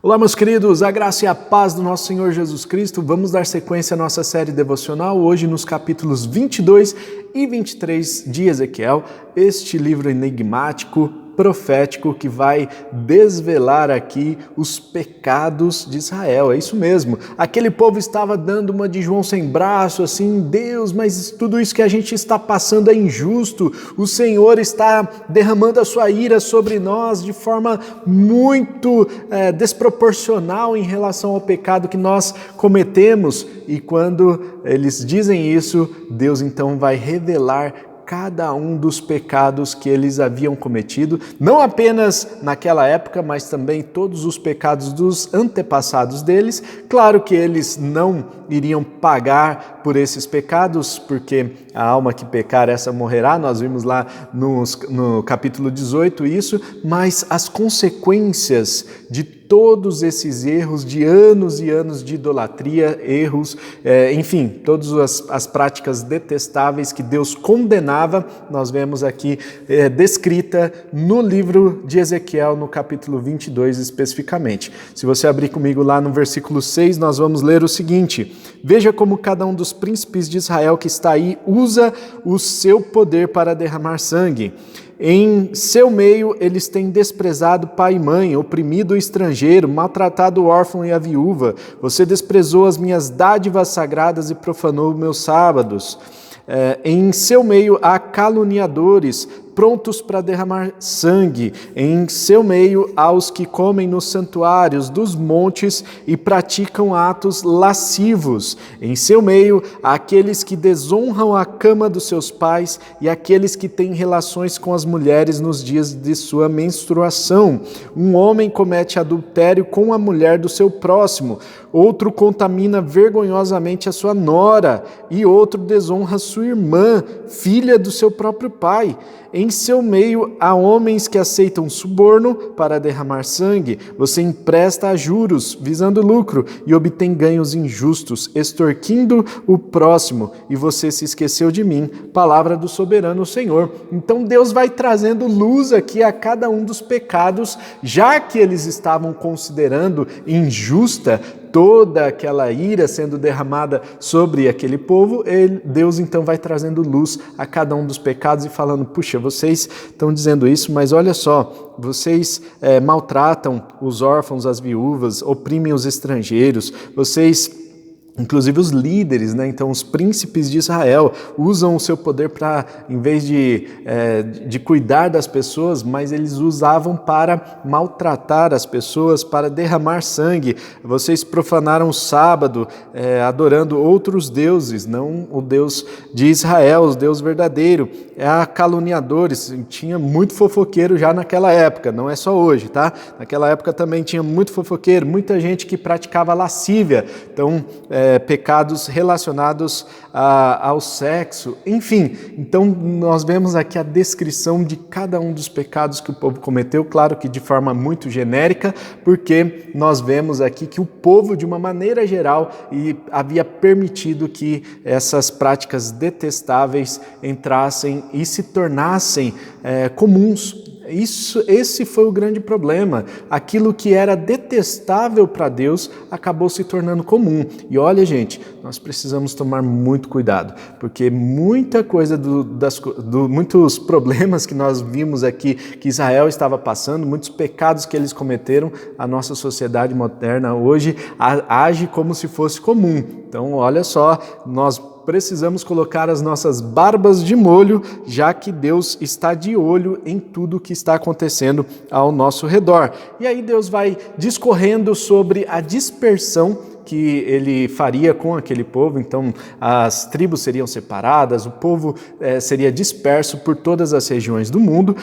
Olá, meus queridos, a graça e a paz do nosso Senhor Jesus Cristo. Vamos dar sequência à nossa série devocional, hoje nos capítulos 22 e 23 de Ezequiel, este livro enigmático, profético, que vai desvelar aqui os pecados de Israel. É isso mesmo, aquele povo estava dando uma de João sem braço, assim, Deus, mas tudo isso que a gente está passando é injusto, o Senhor está derramando a sua ira sobre nós de forma muito desproporcional em relação ao pecado que nós cometemos. E quando eles dizem isso, Deus então vai revelar cada um dos pecados que eles haviam cometido, não apenas naquela época, mas também todos os pecados dos antepassados deles. Claro que eles não iriam pagar por esses pecados, porque a alma que pecar, essa morrerá, nós vimos lá no capítulo 18 isso, mas as consequências de todos esses erros, de anos e anos de idolatria, erros, enfim, todas as práticas detestáveis que Deus condenava, nós vemos aqui descrita no livro de Ezequiel, no capítulo 22 especificamente. Se você abrir comigo lá no versículo 6, nós vamos ler o seguinte: veja como cada um dos príncipes de Israel que está aí usa o seu poder para derramar sangue. Em seu meio eles têm desprezado pai e mãe, oprimido o estrangeiro, maltratado o órfão e a viúva. Você desprezou as minhas dádivas sagradas e profanou meus sábados. Em seu meio há caluniadores, prontos para derramar sangue. Em seu meio há os que comem nos santuários dos montes e praticam atos lascivos. Em seu meio há aqueles que desonram a cama dos seus pais e aqueles que têm relações com as mulheres nos dias de sua menstruação. Um homem comete adultério com a mulher do seu próximo, outro contamina vergonhosamente a sua nora e outro desonra sua irmã, filha do seu próprio pai. Em seu meio há homens que aceitam suborno para derramar sangue. Você empresta a juros, visando lucro, e obtém ganhos injustos, extorquindo o próximo, e você se esqueceu de mim. Palavra do soberano Senhor. Então Deus vai trazendo luz aqui a cada um dos pecados, já que eles estavam considerando injusta toda aquela ira sendo derramada sobre aquele povo. Deus então vai trazendo luz a cada um dos pecados e falando: puxa, vocês estão dizendo isso, mas olha só, vocês maltratam os órfãos, as viúvas, oprimem os estrangeiros, vocês... Inclusive os líderes, né? Então os príncipes de Israel usam o seu poder para, em vez de cuidar das pessoas, mas eles usavam para maltratar as pessoas, para derramar sangue. Vocês profanaram o sábado, adorando outros deuses, não o Deus de Israel, o Deus verdadeiro. Há caluniadores, tinha muito fofoqueiro já naquela época, não é só hoje, tá? Naquela época também tinha muito fofoqueiro, muita gente que praticava lascívia, então pecados relacionados ao sexo, enfim. Então nós vemos aqui a descrição de cada um dos pecados que o povo cometeu, claro que de forma muito genérica, porque nós vemos aqui que o povo, de uma maneira geral, havia permitido que essas práticas detestáveis entrassem e se tornassem comuns. Esse foi o grande problema. Aquilo que era detestável para Deus acabou se tornando comum. E olha, gente, nós precisamos tomar muito cuidado, porque muita coisa muitos problemas que nós vimos aqui que Israel estava passando, muitos pecados que eles cometeram, a nossa sociedade moderna hoje age como se fosse comum. Então, olha só, nós precisamos colocar as nossas barbas de molho, já que Deus está de olho em tudo que está acontecendo ao nosso redor. E aí Deus vai discorrendo sobre a dispersão que ele faria com aquele povo. Então as tribos seriam separadas, o povo seria disperso por todas as regiões do mundo.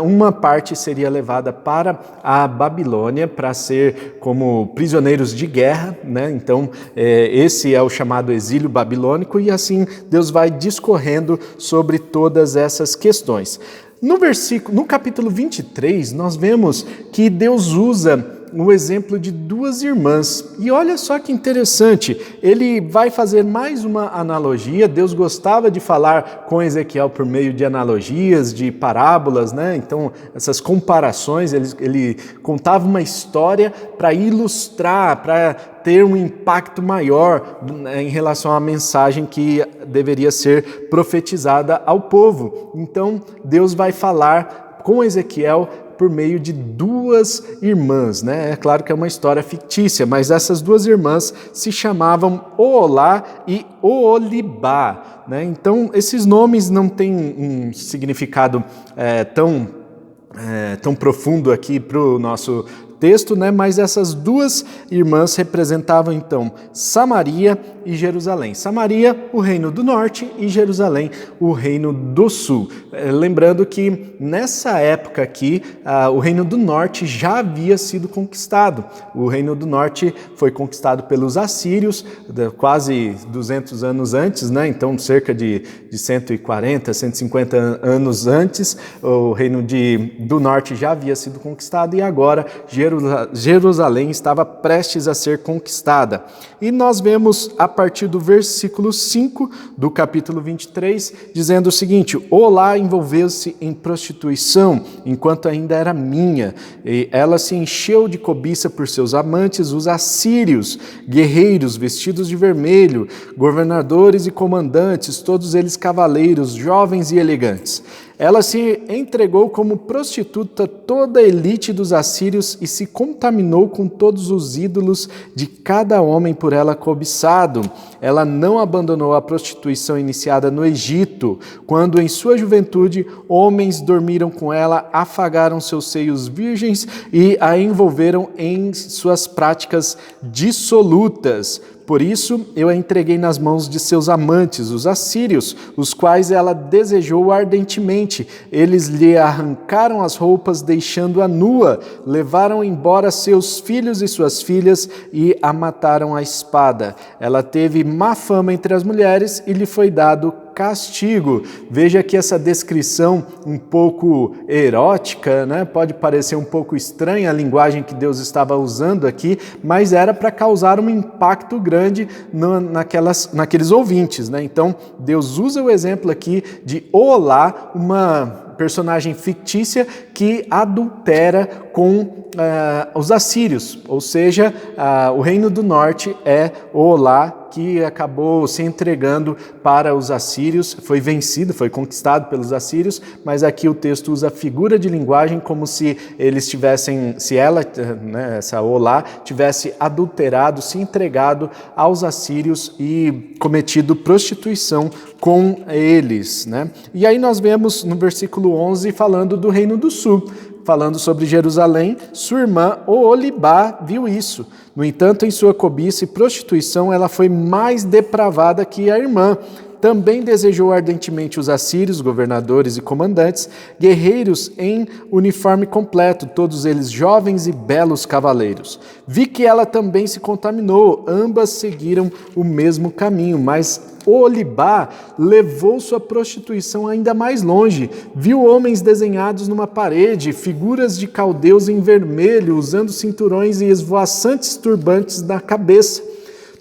Uma parte seria levada para a Babilônia para ser como prisioneiros de guerra, né? Então esse é o chamado exílio babilônico, e assim Deus vai discorrendo sobre todas essas questões. No capítulo 23, nós vemos que Deus usa o exemplo de duas irmãs. E olha só que interessante, ele vai fazer mais uma analogia. Deus gostava de falar com Ezequiel por meio de analogias, de parábolas, né? Então, essas comparações, ele contava uma história para ilustrar, para ter um impacto maior em relação à mensagem que deveria ser profetizada ao povo. Então, Deus vai falar com Ezequiel por meio de duas irmãs, né? É claro que é uma história fictícia, mas essas duas irmãs se chamavam Oholá e Oholibá, né? Então, esses nomes não têm um significado tão profundo aqui para o nosso texto, né? Mas essas duas irmãs representavam então Samaria e Jerusalém. Samaria, o reino do norte, e Jerusalém, o reino do sul. Lembrando que nessa época aqui, o reino do norte já havia sido conquistado. O reino do norte foi conquistado pelos assírios quase 200 anos antes, né? Então cerca de 140, 150 anos antes, o reino do norte já havia sido conquistado e agora Jerusalém estava prestes a ser conquistada. E nós vemos a partir do versículo 5 do capítulo 23, dizendo o seguinte: Olá envolveu-se em prostituição, enquanto ainda era minha, e ela se encheu de cobiça por seus amantes, os assírios, guerreiros vestidos de vermelho, governadores e comandantes, todos eles cavaleiros, jovens e elegantes. Ela se entregou como prostituta toda a elite dos assírios e se contaminou com todos os ídolos de cada homem por ela cobiçado. Ela não abandonou a prostituição iniciada no Egito, quando em sua juventude homens dormiram com ela, afagaram seus seios virgens e a envolveram em suas práticas dissolutas. Por isso, eu a entreguei nas mãos de seus amantes, os assírios, os quais ela desejou ardentemente. Eles lhe arrancaram as roupas, deixando-a nua, levaram embora seus filhos e suas filhas e a mataram à espada. Ela teve má fama entre as mulheres e lhe foi dado castigo. Veja que essa descrição um pouco erótica, né? Pode parecer um pouco estranha a linguagem que Deus estava usando aqui, mas era para causar um impacto grande naqueles ouvintes, né? Então, Deus usa o exemplo aqui de Oholá, uma personagem fictícia que adultera com os assírios, ou seja, o reino do norte é Oholá, que acabou se entregando para os assírios, foi vencido, foi conquistado pelos assírios, mas aqui o texto usa a figura de linguagem como se eles tivessem, se ela, né, essa Oholá, tivesse adulterado, se entregado aos assírios e cometido prostituição com eles, né? E aí nós vemos no versículo 11 falando do reino do sul, falando sobre Jerusalém, sua irmã Oholibá viu isso. No entanto, em sua cobiça e prostituição, ela foi mais depravada que a irmã. Também desejou ardentemente os assírios, governadores e comandantes, guerreiros em uniforme completo, todos eles jovens e belos cavaleiros. Vi que ela também se contaminou, ambas seguiram o mesmo caminho, mas Oholibá levou sua prostituição ainda mais longe. Viu homens desenhados numa parede, figuras de caldeus em vermelho, usando cinturões e esvoaçantes turbantes na cabeça.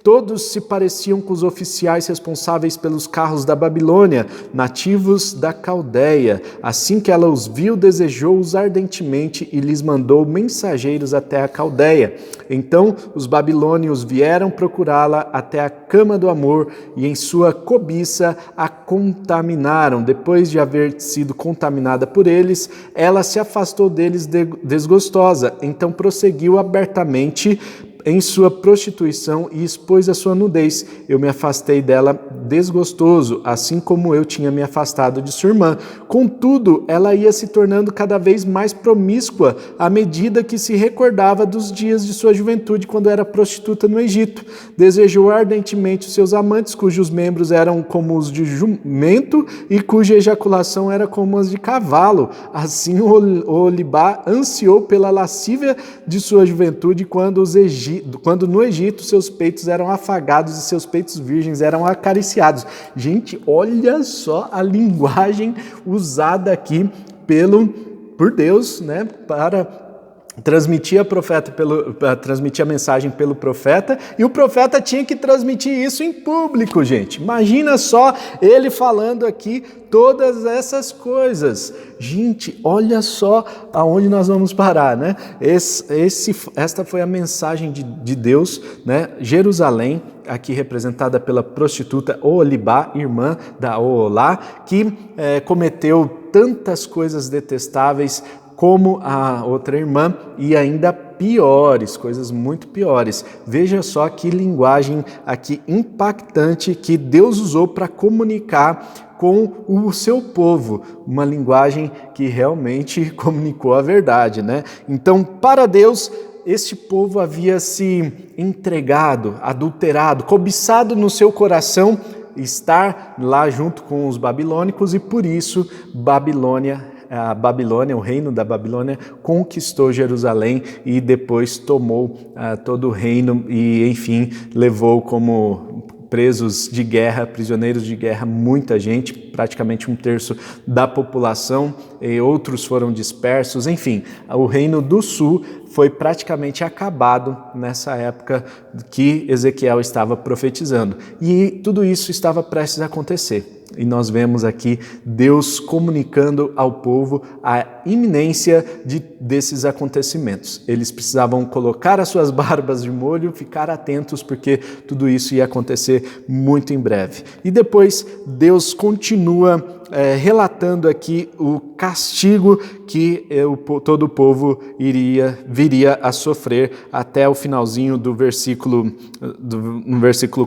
Todos se pareciam com os oficiais responsáveis pelos carros da Babilônia, nativos da Caldeia. Assim que ela os viu, desejou-os ardentemente e lhes mandou mensageiros até a Caldeia. Então os babilônios vieram procurá-la até a cama do amor e em sua cobiça a contaminaram. Depois de haver sido contaminada por eles, ela se afastou deles desgostosa. Então prosseguiu abertamente em sua prostituição e expôs a sua nudez. Eu me afastei dela desgostoso, assim como eu tinha me afastado de sua irmã. Contudo, ela ia se tornando cada vez mais promíscua à medida que se recordava dos dias de sua juventude, quando era prostituta no Egito. Desejou ardentemente os seus amantes, cujos membros eram como os de jumento e cuja ejaculação era como as de cavalo. Assim, Oholibá ansiou pela lascívia de sua juventude quando no Egito seus peitos eram afagados e seus peitos virgens eram acariciados. Gente, olha só a linguagem usada aqui por Deus, né, para transmitia a mensagem pelo profeta, e o profeta tinha que transmitir isso em público, gente. Imagina só ele falando aqui todas essas coisas. Gente, olha só aonde nós vamos parar, né? Esta foi a mensagem de Deus, né? Jerusalém, aqui representada pela prostituta Oholibá, irmã da Oholá, que cometeu tantas coisas detestáveis como a outra irmã, e ainda piores, coisas muito piores. Veja só que linguagem aqui impactante que Deus usou para comunicar com o seu povo, uma linguagem que realmente comunicou a verdade, né? Então, para Deus, este povo havia se entregado, adulterado, cobiçado no seu coração estar lá junto com os babilônicos, e por isso a Babilônia, o reino da Babilônia, conquistou Jerusalém e depois tomou todo o reino e, enfim, levou como presos de guerra, prisioneiros de guerra, muita gente, praticamente 1/3 da população, e outros foram dispersos. Enfim, o reino do sul foi praticamente acabado nessa época que Ezequiel estava profetizando. E tudo isso estava prestes a acontecer. E nós vemos aqui Deus comunicando ao povo a iminência desses acontecimentos. Eles precisavam colocar as suas barbas de molho, ficar atentos, porque tudo isso ia acontecer muito em breve. E depois Deus continua relatando aqui o castigo que todo o povo viria a sofrer até o finalzinho do versículo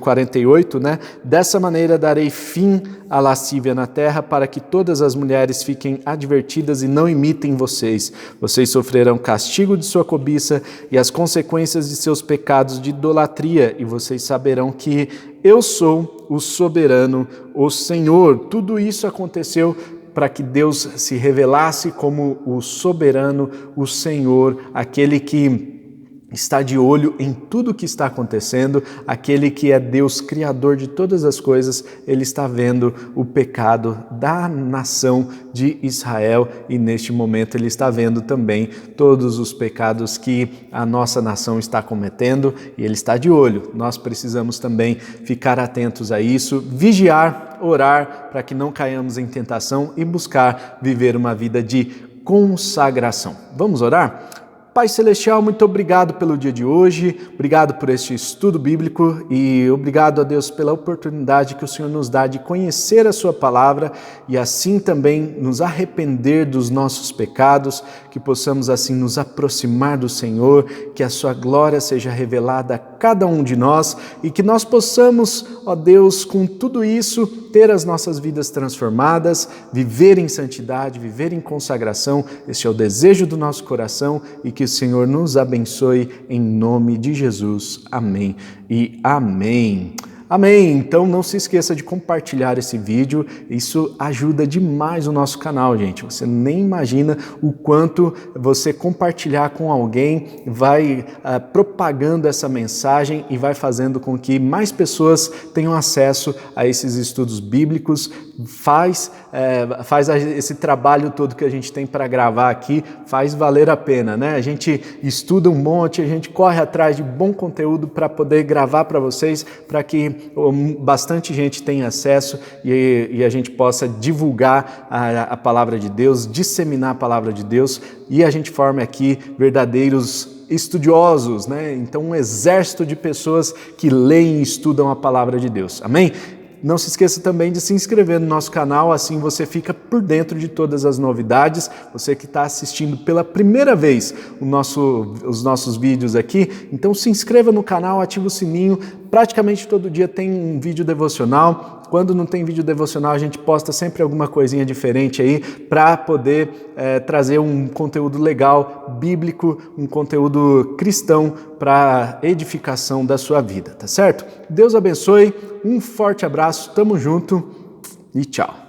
48, né? Dessa maneira darei fim à lascívia na terra, para que todas as mulheres fiquem advertidas e não imitem vocês. Vocês sofrerão castigo de sua cobiça e as consequências de seus pecados de idolatria, e vocês saberão que eu sou o soberano, o Senhor. Tudo isso aconteceu para que Deus se revelasse como o soberano, o Senhor, aquele que está de olho em tudo que está acontecendo, aquele que é Deus criador de todas as coisas. Ele está vendo o pecado da nação de Israel, e neste momento ele está vendo também todos os pecados que a nossa nação está cometendo, e ele está de olho. Nós precisamos também ficar atentos a isso, vigiar, orar para que não caiamos em tentação e buscar viver uma vida de consagração. Vamos orar? Pai Celestial, muito obrigado pelo dia de hoje, obrigado por este estudo bíblico e obrigado a Deus pela oportunidade que o Senhor nos dá de conhecer a Sua palavra e assim também nos arrepender dos nossos pecados, que possamos assim nos aproximar do Senhor, que a Sua glória seja revelada a cada um de nós e que nós possamos, ó Deus, com tudo isso, ter as nossas vidas transformadas, viver em santidade, viver em consagração. Este é o desejo do nosso coração e que o Senhor nos abençoe em nome de Jesus. Amém e amém. Amém! Então não se esqueça de compartilhar esse vídeo, isso ajuda demais o nosso canal, gente. Você nem imagina o quanto você compartilhar com alguém vai propagando essa mensagem e vai fazendo com que mais pessoas tenham acesso a esses estudos bíblicos. Faz esse trabalho todo que a gente tem para gravar aqui, faz valer a pena, né? A gente estuda um monte, a gente corre atrás de bom conteúdo para poder gravar para vocês, para que bastante gente tenha acesso e a gente possa divulgar a palavra de Deus, disseminar a palavra de Deus, e a gente forma aqui verdadeiros estudiosos, né? Então um exército de pessoas que leem e estudam a palavra de Deus. Amém? Não se esqueça também de se inscrever no nosso canal, assim você fica por dentro de todas as novidades. Você que está assistindo pela primeira vez os nossos vídeos aqui, então se inscreva no canal, ative o sininho. Praticamente todo dia tem um vídeo devocional. Quando não tem vídeo devocional, a gente posta sempre alguma coisinha diferente aí para poder trazer um conteúdo legal, bíblico, um conteúdo cristão para edificação da sua vida, tá certo? Deus abençoe, um forte abraço, tamo junto e tchau!